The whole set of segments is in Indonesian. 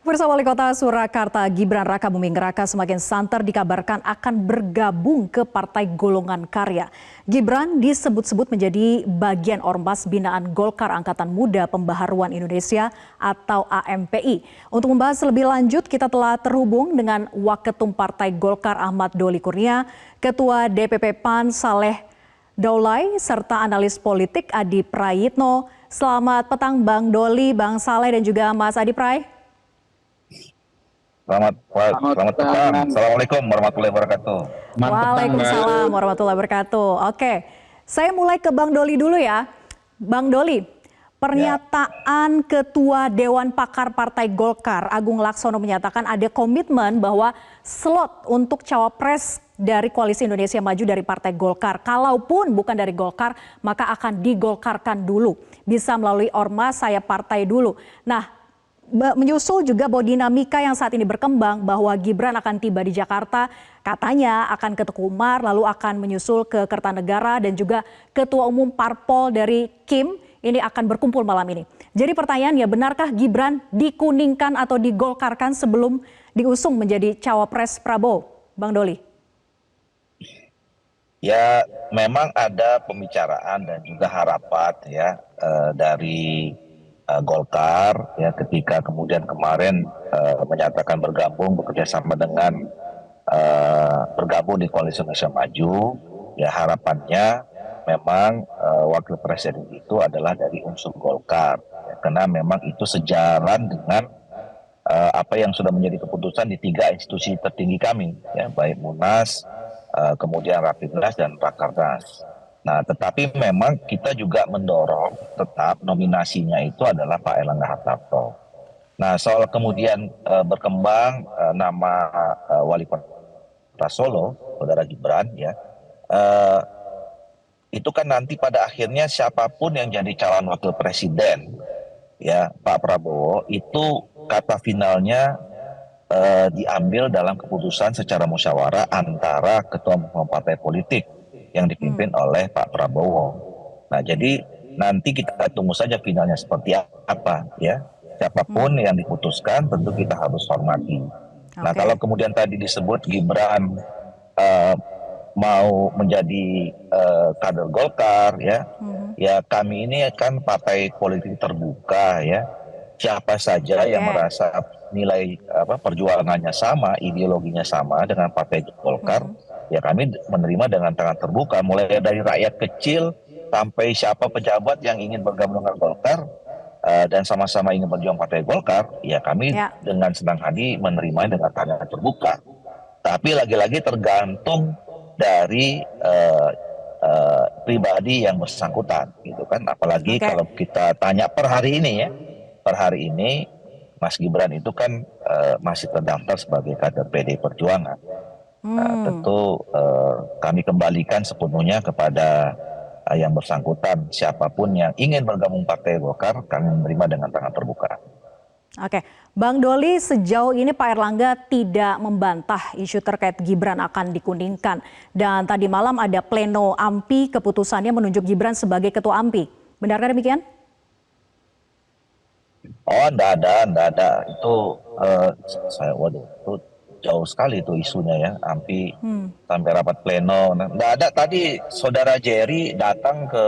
Bersama Wali Kota Surakarta, Gibran Rakabuming Raka semakin santer dikabarkan akan bergabung ke Partai Golongan Karya. Gibran disebut-sebut menjadi bagian ormas binaan Golkar Angkatan Muda Pembaharuan Indonesia atau AMPI. Untuk membahas lebih lanjut, kita telah terhubung dengan Waketum Partai Golkar Ahmad Doli Kurnia, Ketua DPP PAN Saleh Daulay, serta analis politik Adi Prayitno. Selamat petang Bang Doli, Bang Saleh dan juga Mas Adi Pray. Selamat petang. Assalamualaikum warahmatullahi wabarakatuh. Waalaikumsalam warahmatullahi wabarakatuh. Oke, saya mulai ke Bang Doli dulu ya. Bang Doli, pernyataan Ketua Dewan Pakar Partai Golkar Agung Laksono menyatakan ada komitmen bahwa slot untuk cawapres dari Koalisi Indonesia Maju dari Partai Golkar, kalaupun bukan dari Golkar, maka akan digolkarkan dulu. Bisa melalui ormas saya partai dulu. Nah, menyusul juga bahwa dinamika yang saat ini berkembang bahwa Gibran akan tiba di Jakarta, katanya akan ke Teguh Umar, lalu akan menyusul ke Kertanegara dan juga Ketua Umum Parpol dari Kim ini akan berkumpul malam ini. Jadi pertanyaannya, benarkah Gibran dikuningkan atau digolkarkan sebelum diusung menjadi cawapres Prabowo, Bang Doli? Ya, memang ada pembicaraan dan juga harapan ya dari Golkar ya ketika kemudian kemarin menyatakan bergabung bekerja sama dengan bergabung di Koalisi Indonesia Maju, ya harapannya memang wakil presiden itu adalah dari unsur Golkar ya, karena memang itu sejalan dengan apa yang sudah menjadi keputusan di 3 institusi tertinggi kami ya, baik Munas, kemudian Rapimnas dan Rakernas. Nah, tetapi memang kita juga mendorong tetap nominasinya itu adalah Pak Erlangga Hartarto. Nah, soal kemudian berkembang nama Wali Kota Solo, Saudara Gibran, ya, itu kan nanti pada akhirnya siapapun yang jadi calon wakil presiden, ya Pak Prabowo, itu kata finalnya diambil dalam keputusan secara musyawarah antara ketua umum partai politik yang dipimpin oleh Pak Prabowo. Nah, jadi nanti kita tunggu saja finalnya seperti apa ya. Siapapun yang diputuskan tentu kita harus hormati. Nah, kalau kemudian tadi disebut Gibran mau menjadi kader Golkar ya, ya kami ini kan partai politik terbuka ya. Siapa saja yang merasa nilai perjuangannya sama, ideologinya sama dengan partai Golkar, ya kami menerima dengan tangan terbuka, mulai dari rakyat kecil sampai siapa pejabat yang ingin bergabung dengan Golkar dan sama-sama ingin berjuang partai Golkar, ya kami dengan senang hati menerima dengan tangan terbuka. Tapi lagi-lagi tergantung dari pribadi yang bersangkutan, gitu kan. Apalagi kalau kita tanya per hari ini ya, per hari ini Mas Gibran itu kan masih terdaftar sebagai kader PDI Perjuangan. Tentu kami kembalikan sepenuhnya kepada yang bersangkutan, siapapun yang ingin bergabung Partai Golkar, kami menerima dengan tangan terbuka. Oke, Bang Doli, sejauh ini Pak Erlangga tidak membantah isu terkait Gibran akan dikuningkan. Dan tadi malam ada pleno AMPI, keputusannya menunjuk Gibran sebagai ketua AMPI. Benarkah demikian? Oh, enggak ada. Itu itu jauh sekali itu isunya ya, AMPI sampai rapat pleno. Nah, enggak ada. Tadi Saudara Jerry datang ke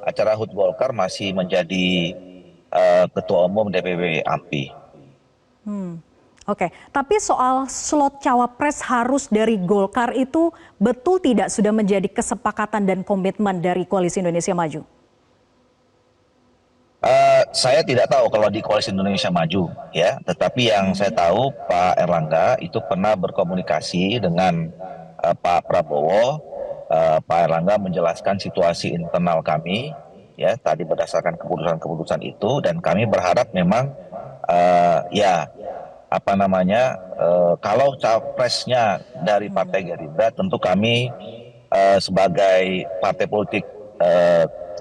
acara HUT Golkar masih menjadi Ketua Umum DPP AMPI. Oke, tapi soal slot cawapres harus dari Golkar itu betul tidak sudah menjadi kesepakatan dan komitmen dari Koalisi Indonesia Maju? Saya tidak tahu kalau di Koalisi Indonesia Maju ya, tetapi yang saya tahu Pak Erlangga itu pernah berkomunikasi dengan Pak Prabowo. Pak Erlangga menjelaskan situasi internal kami ya, tadi berdasarkan keputusan-keputusan itu, dan kami berharap memang kalau capresnya dari Partai Gerindra, tentu kami sebagai partai politik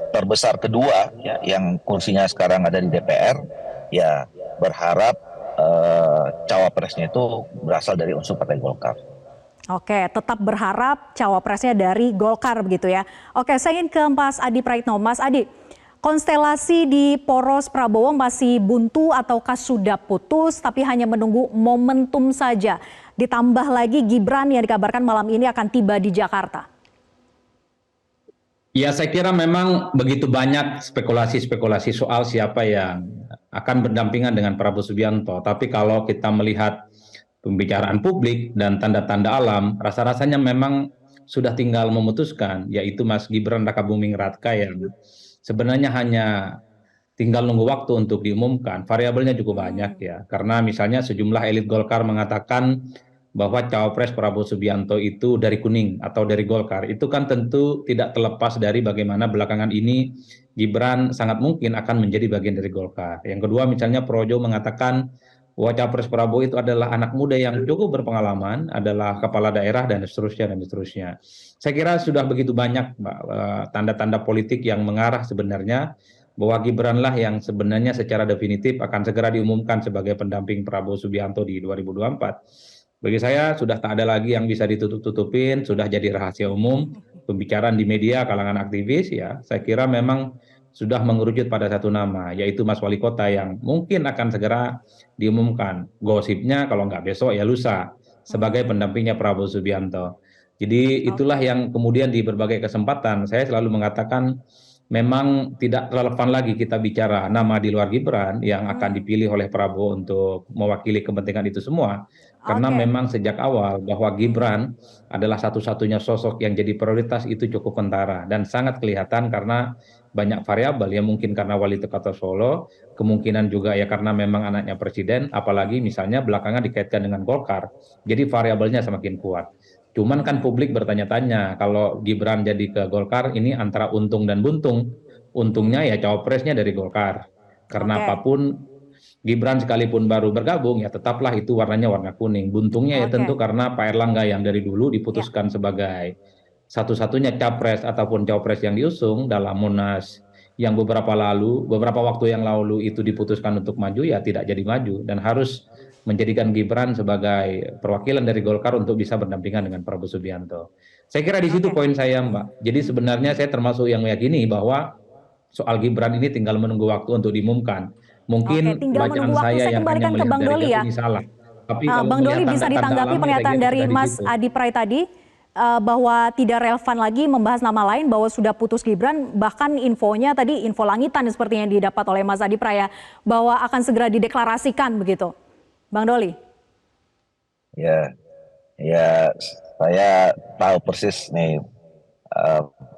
terbesar kedua ya, yang kursinya sekarang ada di DPR, ya berharap cawapresnya itu berasal dari unsur Partai Golkar. Oke, tetap berharap cawapresnya dari Golkar begitu ya. Oke, saya ingin ke Mas Adi Praitno. Mas Adi, konstelasi di poros Prabowo masih buntu ataukah sudah putus tapi hanya menunggu momentum saja? Ditambah lagi Gibran yang dikabarkan malam ini akan tiba di Jakarta. Ya, saya kira memang begitu banyak spekulasi-spekulasi soal siapa yang akan berdampingan dengan Prabowo Subianto. Tapi kalau kita melihat pembicaraan publik dan tanda-tanda alam, rasa-rasanya memang sudah tinggal memutuskan, yaitu Mas Gibran Rakabuming Raka yang sebenarnya hanya tinggal nunggu waktu untuk diumumkan. Variabelnya cukup banyak ya, karena misalnya sejumlah elit Golkar mengatakan bahwa cawapres Prabowo Subianto itu dari Kuning atau dari Golkar. Itu kan tentu tidak terlepas dari bagaimana belakangan ini Gibran sangat mungkin akan menjadi bagian dari Golkar. Yang kedua misalnya Projo mengatakan bahwa cawapres Prabowo itu adalah anak muda yang cukup berpengalaman, adalah kepala daerah dan seterusnya dan seterusnya. Saya kira sudah begitu banyak tanda-tanda politik yang mengarah sebenarnya bahwa Gibranlah yang sebenarnya secara definitif akan segera diumumkan sebagai pendamping Prabowo Subianto di 2024. Bagi saya sudah tak ada lagi yang bisa ditutup-tutupin, sudah jadi rahasia umum, pembicaraan di media, kalangan aktivis ya. Saya kira memang sudah mengerucut pada satu nama, yaitu Mas Wali Kota yang mungkin akan segera diumumkan. Gosipnya kalau nggak besok ya lusa, sebagai pendampingnya Prabowo Subianto. Jadi itulah yang kemudian di berbagai kesempatan saya selalu mengatakan memang tidak relevan lagi kita bicara nama di luar Gibran yang akan dipilih oleh Prabowo untuk mewakili kepentingan itu semua. Karena memang sejak awal bahwa Gibran adalah satu-satunya sosok yang jadi prioritas itu cukup kentara dan sangat kelihatan karena banyak variabel ya, mungkin karena wali kota Solo, kemungkinan juga ya karena memang anaknya presiden, apalagi misalnya belakangan dikaitkan dengan Golkar. Jadi variabelnya semakin kuat. Cuman kan publik bertanya-tanya kalau Gibran jadi ke Golkar ini antara untung dan buntung. Untungnya ya cawapresnya dari Golkar. Karena apapun Gibran sekalipun baru bergabung ya tetaplah itu warnanya warna kuning. Buntungnya ya tentu karena Pak Erlangga yang dari dulu diputuskan sebagai satu-satunya capres ataupun cawapres yang diusung dalam Munas yang beberapa waktu yang lalu itu diputuskan untuk maju ya tidak jadi maju dan harus menjadikan Gibran sebagai perwakilan dari Golkar untuk bisa berdampingan dengan Prabowo Subianto. Saya kira di situ poin saya, Mbak. Jadi sebenarnya saya termasuk yang meyakini bahwa soal Gibran ini tinggal menunggu waktu untuk diumumkan. Mungkin bacaan saya yang hanya melihat Bang dari Doli jauh ini salah. Tapi kalau Bang Doli bisa ditanggapi pernyataan dari Mas Adi Pray tadi bahwa tidak relevan lagi membahas nama lain, bahwa sudah putus Gibran, bahkan infonya tadi info langitan seperti yang didapat oleh Mas Adi Pray bahwa akan segera dideklarasikan begitu. Bang Doli. Ya, saya tahu persis nih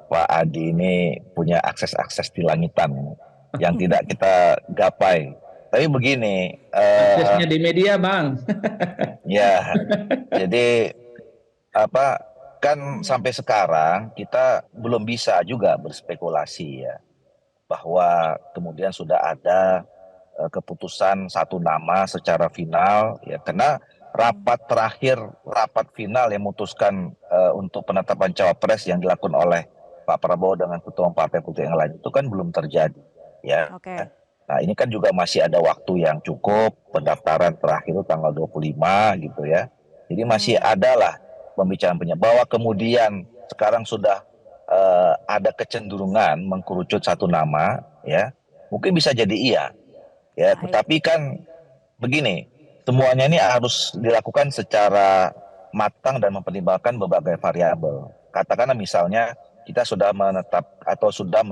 Pak Adi ini punya akses-akses di langitan yang tidak kita gapai. Tapi begini, aksesnya di media, Bang. Ya, jadi kan sampai sekarang kita belum bisa juga berspekulasi ya bahwa kemudian sudah ada keputusan satu nama secara final ya, karena rapat final yang memutuskan untuk penetapan cawapres yang dilakukan oleh Pak Prabowo dengan ketua partai politik yang lain itu kan belum terjadi ya. Nah ini kan juga masih ada waktu yang cukup, pendaftaran terakhir itu tanggal 25 gitu ya. Jadi masih ada lah pembicaraan bahwa kemudian sekarang sudah ada kecenderungan mengkerucut satu nama ya, mungkin bisa jadi iya ya. Tetapi kan begini, semuanya ini harus dilakukan secara matang dan mempertimbangkan berbagai variabel. Katakanlah misalnya kita sudah menetap atau sudah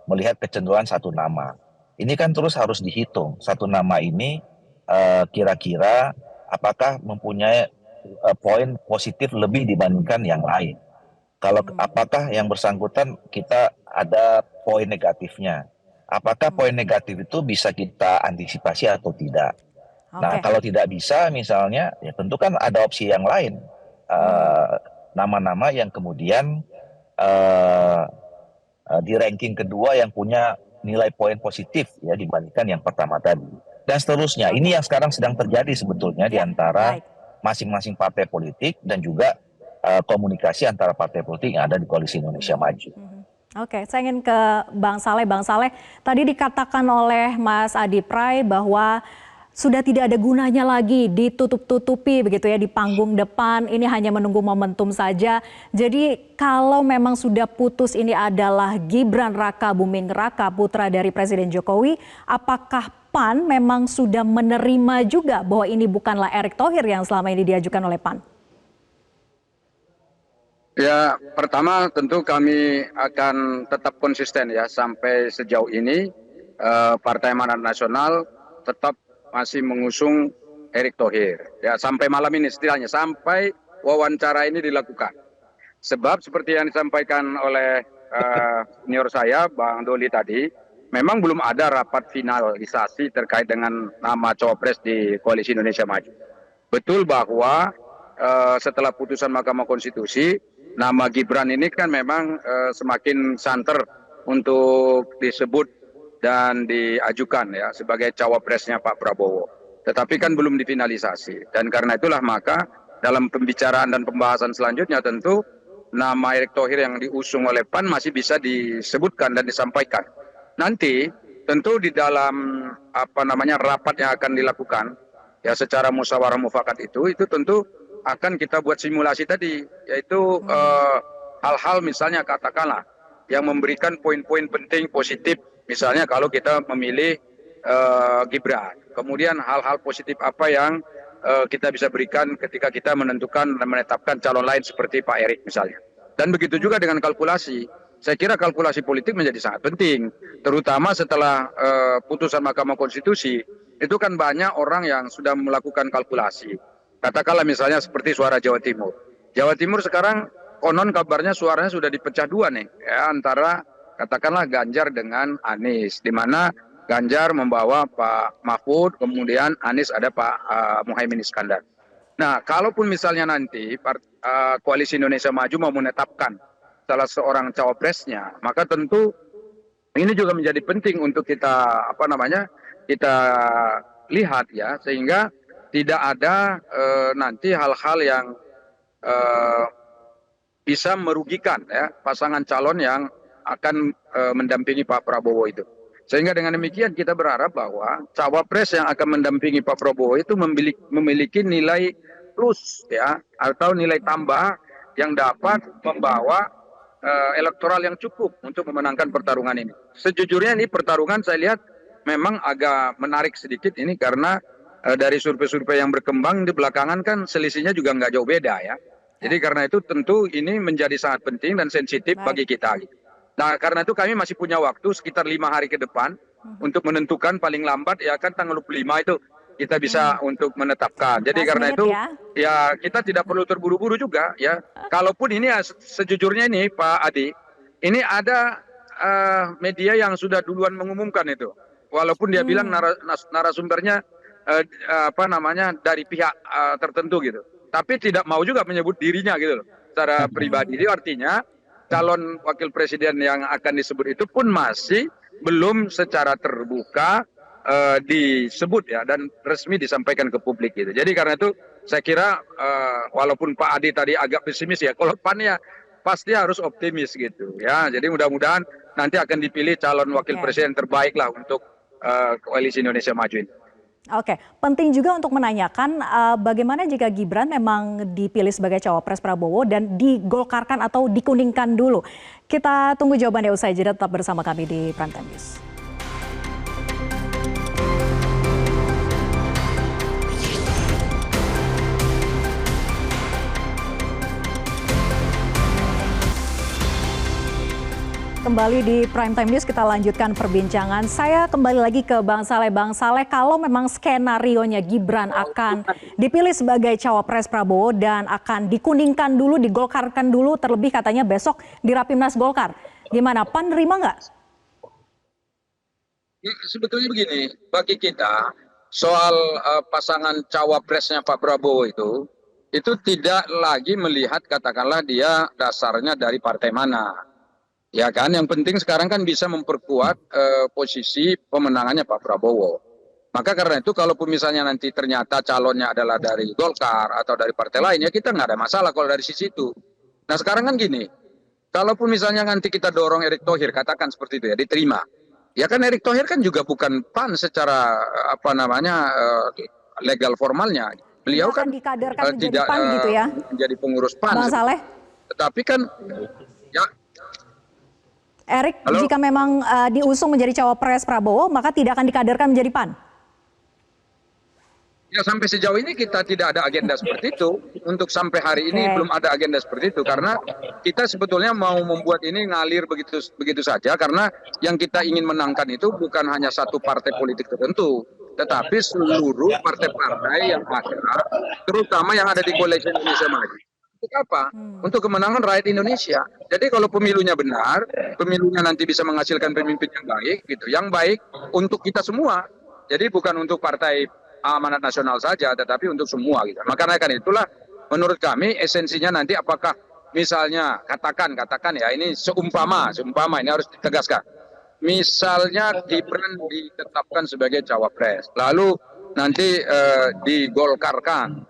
melihat kecenderungan satu nama. Ini kan terus harus dihitung. Satu nama ini kira-kira apakah mempunyai poin positif lebih dibandingkan yang lain. Kalau apakah yang bersangkutan kita ada poin negatifnya. Apakah poin negatif itu bisa kita antisipasi atau tidak. Nah kalau tidak bisa misalnya ya tentu kan ada opsi yang lain. Nama-nama yang kemudian di ranking kedua yang punya nilai poin positif ya dibandingkan yang pertama tadi dan seterusnya. Ini yang sekarang sedang terjadi sebetulnya di antara masing-masing partai politik dan juga komunikasi antara partai politik yang ada di Koalisi Indonesia Maju. Oke, saya ingin ke Bang Saleh. Bang Saleh, tadi dikatakan oleh Mas Adi Pray bahwa sudah tidak ada gunanya lagi ditutup-tutupi begitu ya di panggung depan, ini hanya menunggu momentum saja. Jadi kalau memang sudah putus ini adalah Gibran Raka Buming Raka, putra dari Presiden Jokowi, apakah PAN memang sudah menerima juga bahwa ini bukanlah Erick Thohir yang selama ini diajukan oleh PAN? Ya, pertama tentu kami akan tetap konsisten ya sampai sejauh ini Partai Amanat Nasional tetap masih mengusung Erick Thohir. Ya, sampai malam ini setidaknya sampai wawancara ini dilakukan. Sebab seperti yang disampaikan oleh senior saya Bang Doli tadi, memang belum ada rapat finalisasi terkait dengan nama cawapres di Koalisi Indonesia Maju. Betul bahwa setelah putusan Mahkamah Konstitusi, nama Gibran ini kan memang semakin santer untuk disebut dan diajukan ya sebagai cawapresnya Pak Prabowo. Tetapi kan belum difinalisasi. Dan karena itulah maka dalam pembicaraan dan pembahasan selanjutnya tentu nama Erick Thohir yang diusung oleh PAN masih bisa disebutkan dan disampaikan. Nanti tentu di dalam rapat yang akan dilakukan ya secara musyawarah mufakat itu tentu akan kita buat simulasi tadi, yaitu hal-hal misalnya katakanlah yang memberikan poin-poin penting positif, misalnya kalau kita memilih Gibran. Kemudian hal-hal positif apa yang kita bisa berikan ketika kita menentukan dan menetapkan calon lain seperti Pak Erick misalnya. Dan begitu juga dengan kalkulasi. Saya kira kalkulasi politik menjadi sangat penting, terutama setelah putusan Mahkamah Konstitusi. Itu kan banyak orang yang sudah melakukan kalkulasi. Katakanlah misalnya seperti suara Jawa Timur. Jawa Timur sekarang konon kabarnya suaranya sudah dipecah dua nih, ya, antara katakanlah Ganjar dengan Anies, di mana Ganjar membawa Pak Mahfud, kemudian Anies ada Pak Muhaimin Iskandar. Nah, kalaupun misalnya nanti Koalisi Indonesia Maju mau menetapkan salah seorang cawapresnya, maka tentu ini juga menjadi penting untuk kita kita lihat ya, sehingga tidak ada nanti hal-hal yang bisa merugikan ya pasangan calon yang akan mendampingi Pak Prabowo itu. Sehingga dengan demikian kita berharap bahwa cawapres yang akan mendampingi Pak Prabowo itu memiliki nilai plus ya atau nilai tambah yang dapat membawa elektoral yang cukup untuk memenangkan pertarungan ini. Sejujurnya ini pertarungan saya lihat memang agak menarik sedikit ini karena dari survei-survei yang berkembang di belakangan kan selisihnya juga nggak jauh beda ya. Jadi karena itu tentu ini menjadi sangat penting dan sensitif bagi kita. Nah karena itu kami masih punya waktu sekitar 5 hari ke depan untuk menentukan paling lambat ya kan tanggal 25 itu kita bisa untuk menetapkan. Jadi karena itu ya kita tidak perlu terburu-buru juga ya. Kalaupun ini sejujurnya ini Pak Adi, ini ada media yang sudah duluan mengumumkan itu. Walaupun dia bilang narasumbernya dari pihak tertentu gitu. Tapi tidak mau juga menyebut dirinya gitu loh, secara pribadi. Itu artinya calon wakil presiden yang akan disebut itu pun masih belum secara terbuka disebut ya dan resmi disampaikan ke publik gitu. Jadi karena itu saya kira walaupun Pak Adi tadi agak pesimis ya, kalau PAN ya pasti harus optimis gitu ya. Jadi mudah-mudahan nanti akan dipilih calon wakil presiden terbaik lah untuk Koalisi Indonesia Maju ini. Oke, penting juga untuk menanyakan bagaimana jika Gibran memang dipilih sebagai cawapres Prabowo dan digolkarkan atau dikuningkan dulu. Kita tunggu jawabannya usai jeda, tetap bersama kami di Prime Time News. Kembali di Prime Time News, kita lanjutkan perbincangan. Saya kembali lagi ke Bang Saleh. Bang Saleh, kalau memang skenarionya Gibran akan dipilih sebagai cawapres Prabowo dan akan dikuningkan dulu, digolkarkan dulu, terlebih katanya besok di Rapimnas Golkar. Gimana, PAN nerima nggak? Sebetulnya begini, bagi kita soal pasangan cawapresnya Pak Prabowo itu tidak lagi melihat katakanlah dia dasarnya dari partai mana. Ya kan, yang penting sekarang kan bisa memperkuat posisi pemenangannya Pak Prabowo. Maka karena itu kalaupun misalnya nanti ternyata calonnya adalah dari Golkar atau dari partai lain, ya kita nggak ada masalah kalau dari sisi itu. Nah sekarang kan gini, kalaupun misalnya nanti kita dorong Erick Thohir, katakan seperti itu ya, diterima. Ya kan Erick Thohir kan juga bukan PAN secara apa namanya legal formalnya. Beliau Tidak akan kan dikaderkan menjadi tidak PAN gitu ya, menjadi pengurus PAN. Bang Saleh? Tetapi kan ya Erik, halo. jika memang diusung menjadi cawapres Prabowo, maka tidak akan dikaderkan menjadi PAN? Ya sampai sejauh ini kita tidak ada agenda seperti itu. Untuk sampai hari ini belum ada agenda seperti itu karena kita sebetulnya mau membuat ini ngalir begitu saja karena yang kita ingin menangkan itu bukan hanya satu partai politik tertentu, tetapi seluruh partai-partai yang ada, terutama yang ada di Koalisi Indonesia Maju. Untuk apa? Untuk kemenangan rakyat Indonesia. Jadi kalau pemilunya benar, pemilunya nanti bisa menghasilkan pemimpin yang baik, gitu. Yang baik untuk kita semua. Jadi bukan untuk partai Amanat Nasional saja, tetapi untuk semua. Gitu. Makanya kan itulah menurut kami esensinya nanti apakah misalnya katakan ya ini seumpama ini harus ditegaskan. Misalnya Gibran ditetapkan sebagai cawapres, lalu nanti digolkarkan,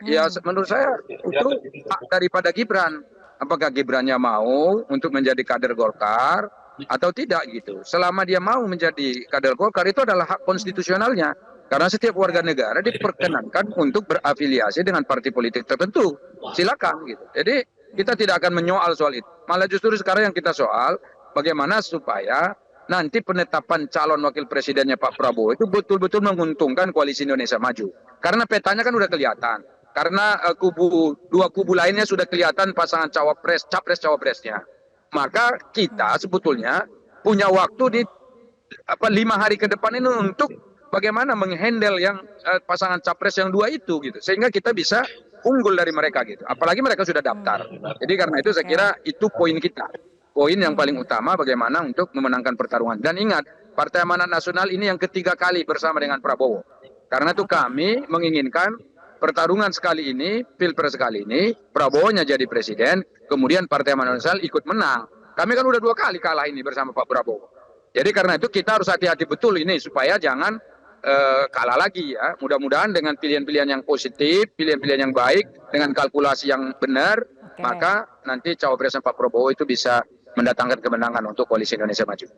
ya menurut saya itu hak daripada Gibran. Apakah Gibrannya mau untuk menjadi kader Golkar atau tidak gitu. Selama dia mau menjadi kader Golkar itu adalah hak konstitusionalnya. Karena setiap warga negara diperkenankan untuk berafiliasi dengan partai politik tertentu. Silakan gitu. Jadi kita tidak akan menyoal soal itu. Malah justru sekarang yang kita soal bagaimana supaya nanti penetapan calon wakil presidennya Pak Prabowo itu betul-betul menguntungkan Koalisi Indonesia Maju. Karena petanya kan udah kelihatan. Karena dua kubu lainnya sudah kelihatan pasangan capres-cawapresnya. Maka kita sebetulnya punya waktu di 5 hari ke depan ini untuk bagaimana menghandle yang pasangan capres yang dua itu gitu, sehingga kita bisa unggul dari mereka gitu. Apalagi mereka sudah daftar. Jadi karena itu saya kira itu poin kita. Poin yang paling utama bagaimana untuk memenangkan pertarungan. Dan ingat, Partai Amanat Nasional ini yang ketiga kali bersama dengan Prabowo. Karena itu kami menginginkan pertarungan sekali ini, Pilpres kali ini, Prabowo-nya jadi presiden, kemudian Partai Amanat Nasional ikut menang. Kami kan udah 2 kali kalah ini bersama Pak Prabowo. Jadi karena itu kita harus hati-hati betul ini supaya jangan kalah lagi ya. Mudah-mudahan dengan pilihan-pilihan yang positif, pilihan-pilihan yang baik, dengan kalkulasi yang benar, maka nanti cawapresnya Pak Prabowo itu bisa mendatangkan kemenangan untuk Koalisi Indonesia Maju.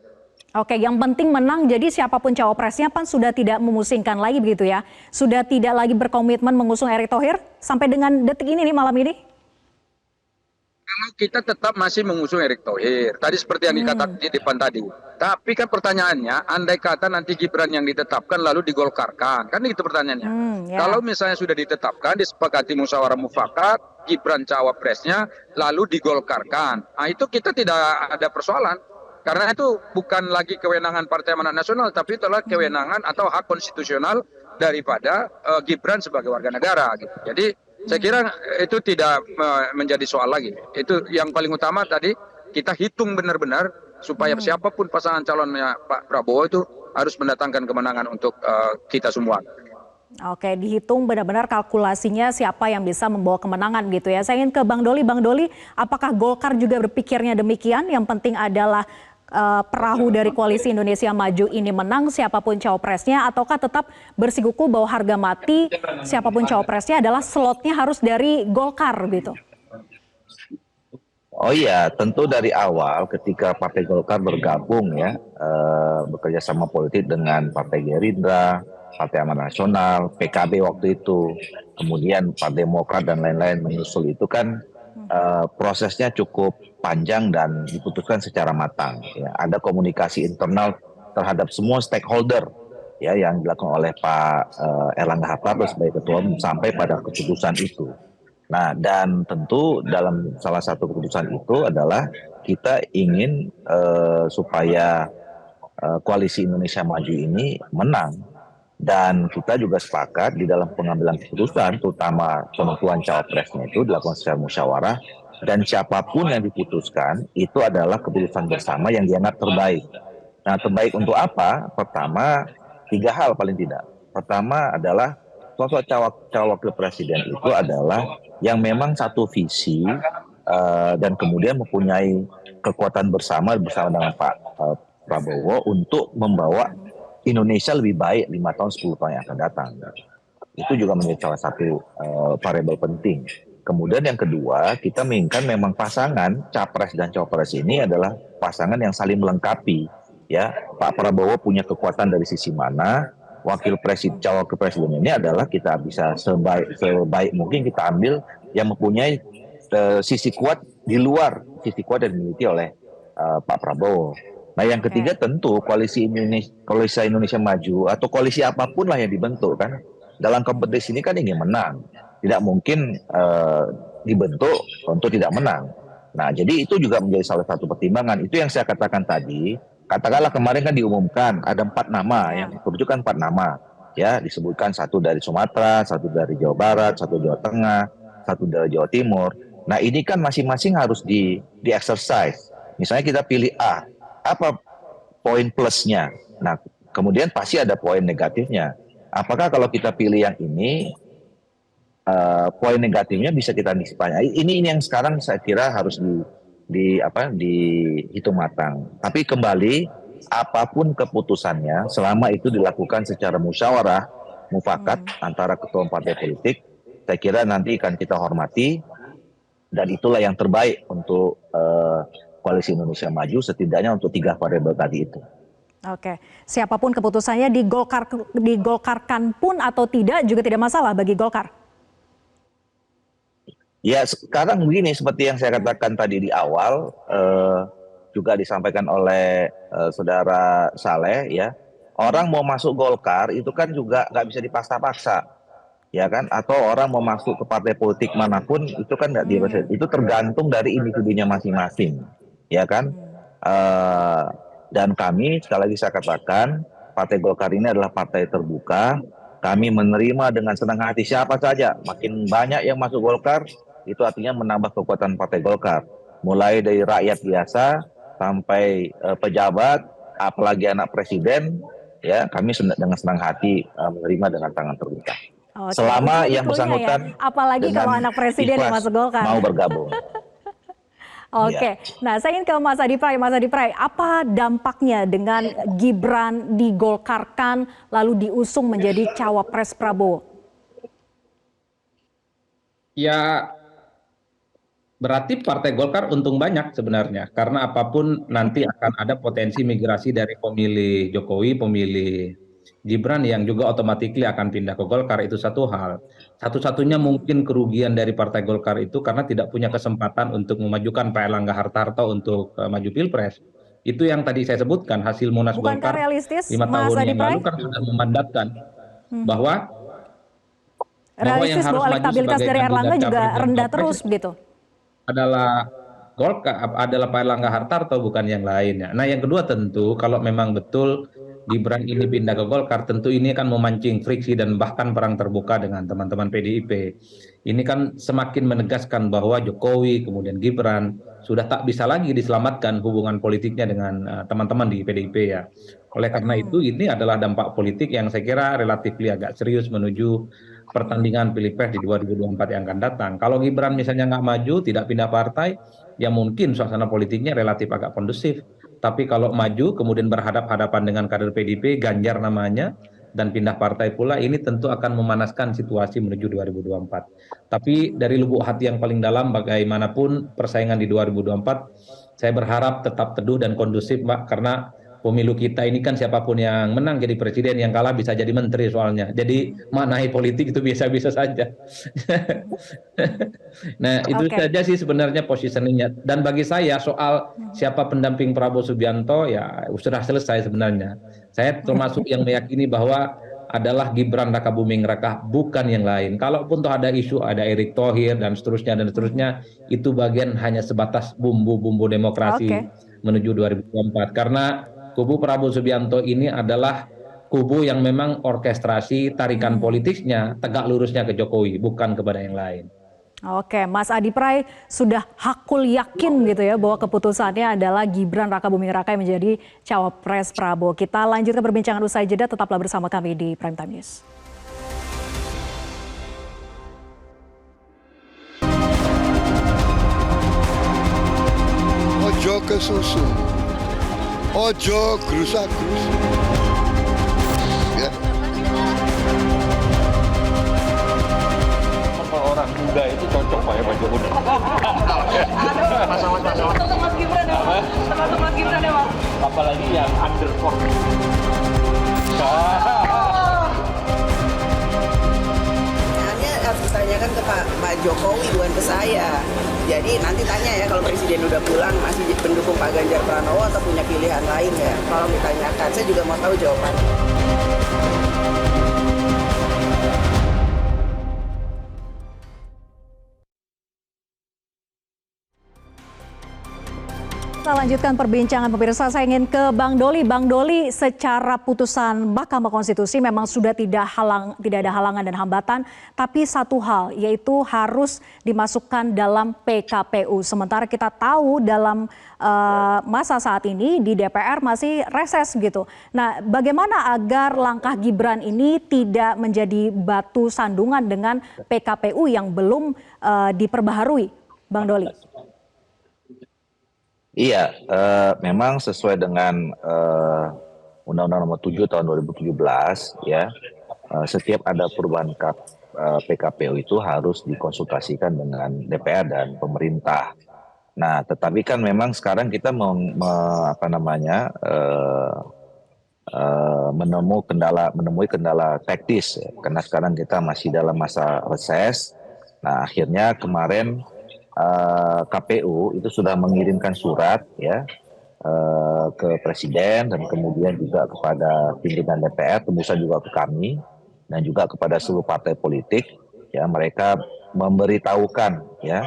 Oke, yang penting menang, jadi siapapun cawapresnya PAN sudah tidak memusingkan lagi begitu ya? Sudah tidak lagi berkomitmen mengusung Erick Thohir sampai dengan detik ini nih, malam ini? Kalau kita tetap masih mengusung Erick Thohir, tadi seperti yang dikatakan di depan tadi. Tapi kan pertanyaannya, andai kata nanti Gibran yang ditetapkan lalu digolkarkan, kan itu pertanyaannya. Kalau misalnya sudah ditetapkan, disepakati musyawarah mufakat, Gibran cawapresnya lalu digolkarkan, nah itu kita tidak ada persoalan. Karena itu bukan lagi kewenangan Partai Amanat Nasional, tapi itu adalah kewenangan atau hak konstitusional daripada Gibran sebagai warga negara. Gitu. Jadi saya kira itu tidak menjadi soal lagi. Itu yang paling utama tadi kita hitung benar-benar supaya siapapun pasangan calonnya Pak Prabowo itu harus mendatangkan kemenangan untuk kita semua. Oke, dihitung benar-benar kalkulasinya siapa yang bisa membawa kemenangan gitu ya. Saya ingin ke Bang Doli. Bang Doli, apakah Golkar juga berpikirnya demikian? Yang penting adalah perahu dari Koalisi Indonesia Maju ini menang siapapun cawapresnya, ataukah tetap bersikuku bahwa harga mati siapapun cawapresnya adalah slotnya harus dari Golkar gitu? Oh iya, tentu dari awal ketika Partai Golkar bergabung ya, bekerja sama politik dengan Partai Gerindra, Partai Amanat Nasional, PKB waktu itu, kemudian Partai Demokrat dan lain-lain menyusul itu kan prosesnya cukup panjang dan diputuskan secara matang. Ya. Ada komunikasi internal terhadap semua stakeholder ya yang dilakukan oleh Pak Erlangga Hartarto sebagai ketua umum sampai pada keputusan itu. Nah, dan tentu dalam salah satu keputusan itu adalah kita ingin supaya Koalisi Indonesia Maju ini menang. Dan kita juga sepakat di dalam pengambilan keputusan, terutama penentuan cawapresnya itu dilakukan secara musyawarah, dan siapapun yang diputuskan itu adalah keputusan bersama yang dianggap terbaik. Nah, terbaik untuk apa? Pertama, 3 hal paling tidak. Pertama adalah sosok cawapres presiden itu adalah yang memang satu visi dan kemudian mempunyai kekuatan bersama dengan Pak Prabowo untuk membawa Indonesia lebih baik 5 tahun 10 tahun yang akan datang. Itu juga menjadi salah satu variabel penting. Kemudian yang kedua, kita menginginkan memang pasangan capres dan cawapres ini adalah pasangan yang saling melengkapi. ya Pak Prabowo punya kekuatan dari sisi mana, cawapres presiden ini adalah kita bisa sebaik mungkin kita ambil yang mempunyai sisi kuat di luar sisi kuat yang dimiliki oleh Pak Prabowo. Nah yang ketiga tentu koalisi Indonesia Maju atau koalisi apapun lah yang dibentuk kan, dalam kompetisi ini kan ingin menang, tidak mungkin dibentuk untuk tidak menang. Nah, jadi itu juga menjadi salah satu pertimbangan. Itu yang saya katakan tadi. Katakanlah kemarin kan diumumkan ada 4 nama, yang ditunjukkan 4 nama. Ya, disebutkan 1 dari Sumatera, 1 dari Jawa Barat, 1 Jawa Tengah, 1 dari Jawa Timur. Nah, ini kan masing-masing harus di-exercise. Misalnya kita pilih A, apa poin plusnya? Nah, kemudian pasti ada poin negatifnya. Apakah kalau kita pilih yang ini, poin negatifnya bisa kita antisipasi. Ini yang sekarang saya kira harus dihitung matang. Tapi kembali, apapun keputusannya, selama itu dilakukan secara musyawarah, mufakat antara ketua partai politik, saya kira nanti akan kita hormati, dan itulah yang terbaik untuk Koalisi Indonesia Maju, setidaknya untuk 3 variabel tadi itu. Oke, siapapun keputusannya digolkarkan pun atau tidak juga tidak masalah bagi Golkar. Ya sekarang begini, seperti yang saya katakan tadi di awal, juga disampaikan oleh saudara Saleh ya, orang mau masuk Golkar itu kan juga nggak bisa dipaksa-paksa, ya kan? Atau orang mau masuk ke partai politik manapun itu kan nggak bisa, itu tergantung dari individunya masing-masing, ya kan? Dan kami sekali lagi saya katakan, Partai Golkar ini adalah partai terbuka. Kami menerima dengan senang hati siapa saja. Makin banyak yang masuk Golkar, itu artinya menambah kekuatan Partai Golkar. Mulai dari rakyat biasa sampai pejabat, apalagi anak presiden, ya kami dengan senang hati menerima dengan tangan terbuka. Oke, selama yang bersangkutan, ya. Apalagi kalau anak presiden yang masuk Golkar mau bergabung. Oke, nah saya ingin ke Mas Adi Pray. Mas Adi Pray, apa dampaknya dengan Gibran digolkarkan lalu diusung menjadi cawapres Prabowo? Ya, berarti Partai Golkar untung banyak sebenarnya, karena apapun nanti akan ada potensi migrasi dari pemilih Jokowi, pemilih Gibran yang juga otomatis akan pindah ke Golkar. Itu satu hal. Satu-satunya mungkin kerugian dari Partai Golkar itu karena tidak punya kesempatan untuk memajukan Pak Erlangga Hartarto untuk maju Pilpres. Itu yang tadi saya sebutkan, hasil Munas Golkar 5 tahun yang lalu kan sudah memandatkan bahwa yang harus bahwa elektabilitas dari Erlangga juga rendah terus begitu. Adalah Golkar, adalah Pak Erlangga Hartarto, bukan yang lainnya. Nah, yang kedua tentu kalau memang betul Gibran ini pindah ke Golkar, tentu ini akan memancing friksi dan bahkan perang terbuka dengan teman-teman PDIP. Ini kan semakin menegaskan bahwa Jokowi kemudian Gibran sudah tak bisa lagi diselamatkan hubungan politiknya dengan teman-teman di PDIP ya. Oleh karena itu ini adalah dampak politik yang saya kira relatif agak serius menuju pertandingan Pilpres di 2024 yang akan datang. Kalau Gibran misalnya nggak maju, tidak pindah partai, ya mungkin suasana politiknya relatif agak kondusif. Tapi kalau maju kemudian berhadap-hadapan dengan kader PDIP, Ganjar namanya, dan pindah partai pula, ini tentu akan memanaskan situasi menuju 2024. Tapi dari lubuk hati yang paling dalam, bagaimanapun persaingan di 2024, saya berharap tetap teduh dan kondusif, Mbak, karena pemilu kita ini kan siapapun yang menang jadi presiden, yang kalah bisa jadi menteri soalnya. Jadi maknai politik itu biasa-biasa saja. Nah itu saja sih sebenarnya positioningnya. Dan bagi saya soal siapa pendamping Prabowo Subianto ya sudah selesai sebenarnya. Saya termasuk yang meyakini bahwa adalah Gibran Rakabuming Raka, bukan yang lain. Kalaupun toh ada isu, ada Erick Thohir dan seterusnya, itu bagian hanya sebatas bumbu-bumbu demokrasi menuju 2024. Karena kubu Prabowo Subianto ini adalah kubu yang memang orkestrasi tarikan politiknya tegak lurusnya ke Jokowi, bukan kepada yang lain. Oke, Mas Adi Pray sudah hakul yakin gitu ya bahwa keputusannya adalah Gibran Rakabuming Raka yang menjadi cawapres Prabowo. Kita lanjutkan perbincangan usai jeda, tetaplah bersama kami di Prime Time News. Ojo kesusu. Ojo gerusak-gerusuk. Ya. Orang muda itu cocok Pak ya Pak Jokowi. Termasuk Mas Gibran ya Pak. Termasuk Mas Gibran ya Pak. Apalagi yang Anda Pak Jokowi, bukan ke saya. Jadi nanti tanya ya kalau Presiden udah pulang masih pendukung Pak Ganjar Pranowo atau punya pilihan lain ya. Tolong ditanyakan. Saya juga mau tahu jawabannya. Kita lanjutkan perbincangan pemirsa. Saya ingin ke Bang Doli. Bang Doli, secara putusan Mahkamah Konstitusi memang sudah tidak ada halangan dan hambatan, tapi satu hal yaitu harus dimasukkan dalam PKPU. Sementara kita tahu dalam masa saat ini di DPR masih reses gitu. Nah, bagaimana agar langkah Gibran ini tidak menjadi batu sandungan dengan PKPU yang belum diperbaharui, Bang Doli? Iya, memang sesuai dengan Undang-Undang Nomor 7 Tahun 2017, ya, setiap ada perubahan PKPU itu harus dikonsultasikan dengan DPR dan pemerintah. Nah, tetapi kan memang sekarang kita menemui kendala teknis, ya, karena sekarang kita masih dalam masa reses. Nah, akhirnya kemarin KPU itu sudah mengirimkan surat, ya, ke Presiden dan kemudian juga kepada pimpinan DPR, tembusan juga ke kami dan juga kepada seluruh partai politik, ya, mereka memberitahukan, ya,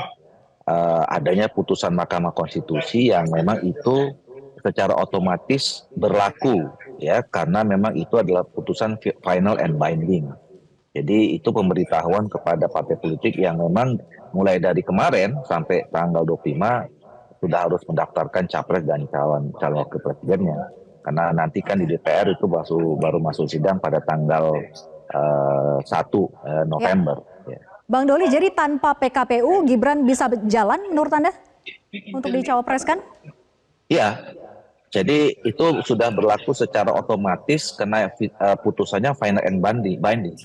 adanya putusan Mahkamah Konstitusi yang memang itu secara otomatis berlaku, ya, karena memang itu adalah putusan final and binding. Jadi itu pemberitahuan kepada partai politik yang memang mulai dari kemarin sampai tanggal 25 sudah harus mendaftarkan capres dan calon wakil presidennya. Karena nanti kan di DPR itu baru masuk sidang pada tanggal 1 November. Ya. Bang Doli, jadi tanpa PKPU Gibran bisa jalan menurut Anda untuk dicawapreskan? Iya, jadi itu sudah berlaku secara otomatis karena putusannya final and binding.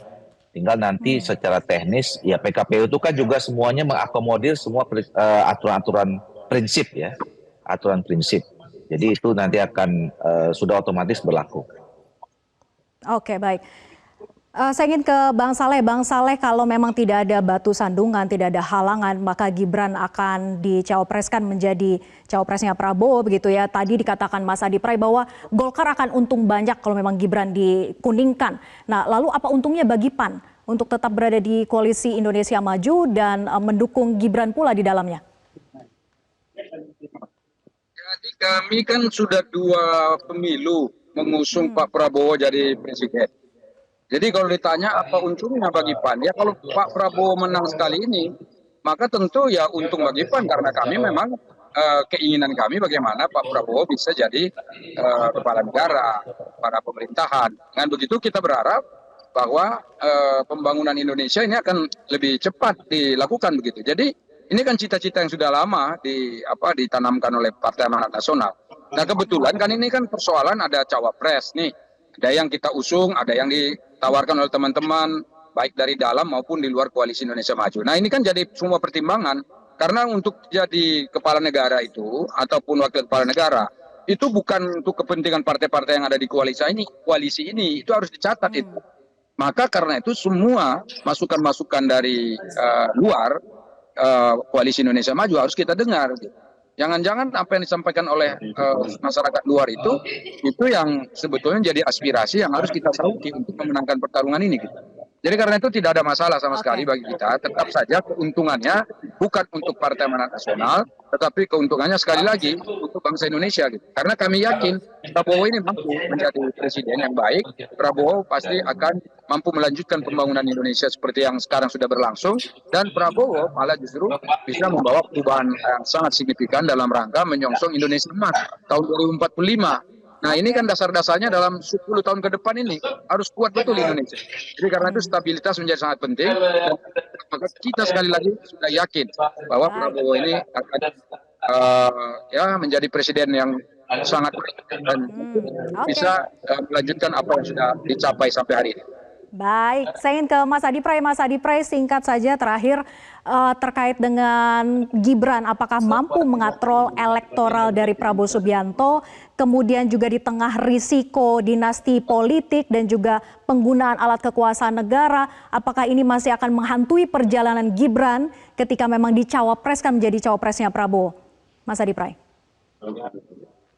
Tinggal nanti secara teknis, ya PKPU itu kan juga semuanya mengakomodir semua aturan-aturan prinsip, ya, aturan prinsip. Jadi itu nanti akan sudah otomatis berlaku. Oke, baik. Saya ingin ke Bang Saleh. Bang Saleh, kalau memang tidak ada batu sandungan, tidak ada halangan, maka Gibran akan dicawapreskan menjadi cawapresnya Prabowo, begitu ya. Tadi dikatakan Mas Adi Pray bahwa Golkar akan untung banyak kalau memang Gibran dikuningkan. Nah, lalu apa untungnya bagi PAN untuk tetap berada di koalisi Indonesia Maju dan mendukung Gibran pula di dalamnya? Jadi kami kan sudah 2 pemilu mengusung Pak Prabowo jadi presiden. Jadi kalau ditanya apa untungnya bagi PAN, ya kalau Pak Prabowo menang sekali ini, maka tentu ya untung bagi PAN karena kami memang keinginan kami bagaimana Pak Prabowo bisa jadi kepala negara, kepala pemerintahan. Dengan begitu kita berharap bahwa pembangunan Indonesia ini akan lebih cepat dilakukan begitu. Jadi ini kan cita-cita yang sudah lama ditanamkan oleh Partai Amanat Nasional. Nah kebetulan kan ini kan persoalan ada cawapres nih. Ada yang kita usung, ada yang ditawarkan oleh teman-teman, baik dari dalam maupun di luar koalisi Indonesia Maju. Nah ini kan jadi semua pertimbangan, karena untuk jadi kepala negara itu, ataupun wakil kepala negara, itu bukan untuk kepentingan partai-partai yang ada di koalisi ini, itu harus dicatat itu. Maka karena itu semua masukan-masukan dari luar koalisi Indonesia Maju harus kita dengar. Jangan-jangan apa yang disampaikan oleh masyarakat luar itu yang sebetulnya jadi aspirasi yang harus kita sauti untuk memenangkan pertarungan ini. Gitu. Jadi karena itu tidak ada masalah sama sekali bagi kita. Tetap saja keuntungannya bukan untuk Partai Amanat Nasional, tetapi keuntungannya sekali lagi untuk bangsa Indonesia. Gitu. Karena kami yakin Prabowo ini mampu menjadi presiden yang baik. Prabowo pasti akan mampu melanjutkan pembangunan Indonesia seperti yang sekarang sudah berlangsung. Dan Prabowo malah justru bisa membawa perubahan yang sangat signifikan dalam rangka menyongsong Indonesia Emas tahun 2045. Nah ini kan dasar-dasarnya dalam 10 tahun ke depan ini harus kuat betul Indonesia. Jadi karena itu stabilitas menjadi sangat penting. Dan maka kita sekali lagi sudah yakin bahwa Prabowo ini akan menjadi presiden yang sangat baik dan bisa melanjutkan apa yang sudah dicapai sampai hari ini. Baik, saya ingin ke Mas Adi Pray. Mas Adi Pray, singkat saja terakhir terkait dengan Gibran, apakah mampu mengatrol elektoral dari Prabowo Subianto, kemudian juga di tengah risiko dinasti politik dan juga penggunaan alat kekuasaan negara, apakah ini masih akan menghantui perjalanan Gibran ketika memang dicawapreskan menjadi cawapresnya Prabowo? Mas Adi Pray.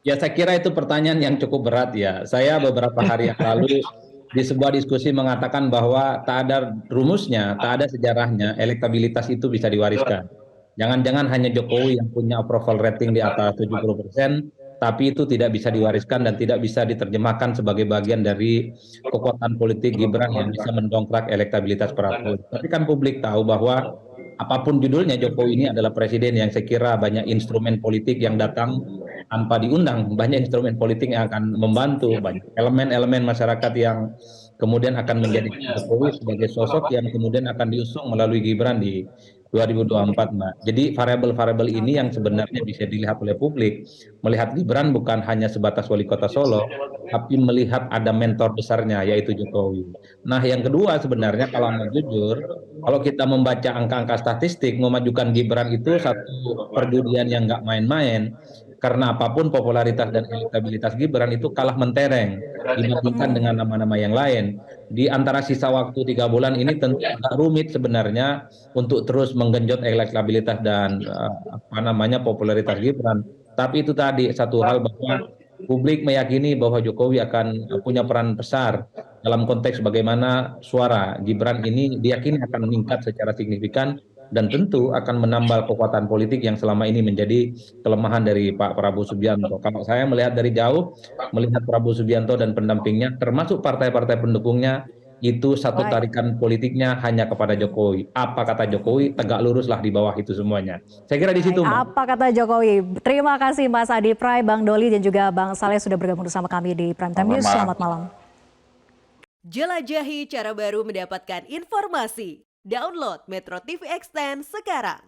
Ya, saya kira itu pertanyaan yang cukup berat ya. Saya beberapa hari yang lalu di sebuah diskusi mengatakan bahwa tak ada rumusnya, tak ada sejarahnya elektabilitas itu bisa diwariskan. Jangan-jangan hanya Jokowi yang punya approval rating di atas 70%, tapi itu tidak bisa diwariskan dan tidak bisa diterjemahkan sebagai bagian dari kekuatan politik Gibran yang bisa mendongkrak elektabilitas Prabowo. Tapi kan publik tahu bahwa apapun judulnya, Jokowi ini adalah presiden yang saya kira banyak instrumen politik yang datang tanpa diundang, banyak instrumen politik yang akan membantu, banyak elemen-elemen masyarakat yang kemudian akan menjadi Jokowi sebagai sosok yang kemudian akan diusung melalui Gibran di 2024, Mbak. Jadi variabel-variabel ini yang sebenarnya bisa dilihat oleh publik, melihat Gibran bukan hanya sebatas wali kota Solo, tapi melihat ada mentor besarnya yaitu Jokowi. Nah, yang kedua sebenarnya kalau mau jujur, kalau kita membaca angka-angka statistik, memajukan Gibran itu satu perjudian yang nggak main-main. Karena apapun popularitas dan elektabilitas Gibran itu kalah mentereng dibandingkan dengan nama-nama yang lain. Di antara sisa waktu 3 bulan ini tentu agak rumit sebenarnya untuk terus menggenjot elektabilitas dan popularitas Gibran. Tapi itu tadi satu hal bahwa publik meyakini bahwa Jokowi akan punya peran besar dalam konteks bagaimana suara Gibran ini diyakini akan meningkat secara signifikan dan tentu akan menambal kekuatan politik yang selama ini menjadi kelemahan dari Pak Prabowo Subianto. Kalau saya melihat dari jauh, melihat Prabowo Subianto dan pendampingnya, termasuk partai-partai pendukungnya, itu satu tarikan politiknya hanya kepada Jokowi. Apa kata Jokowi, tegak luruslah di bawah itu semuanya. Saya kira di situ, Mbak. Apa kata Jokowi? Terima kasih Mas Adi Pray, Bang Doli dan juga Bang Saleh sudah bergabung bersama kami di Prime Time News. Selamat malam. Jelajahi cara baru mendapatkan informasi. Download Metro TV Extend sekarang.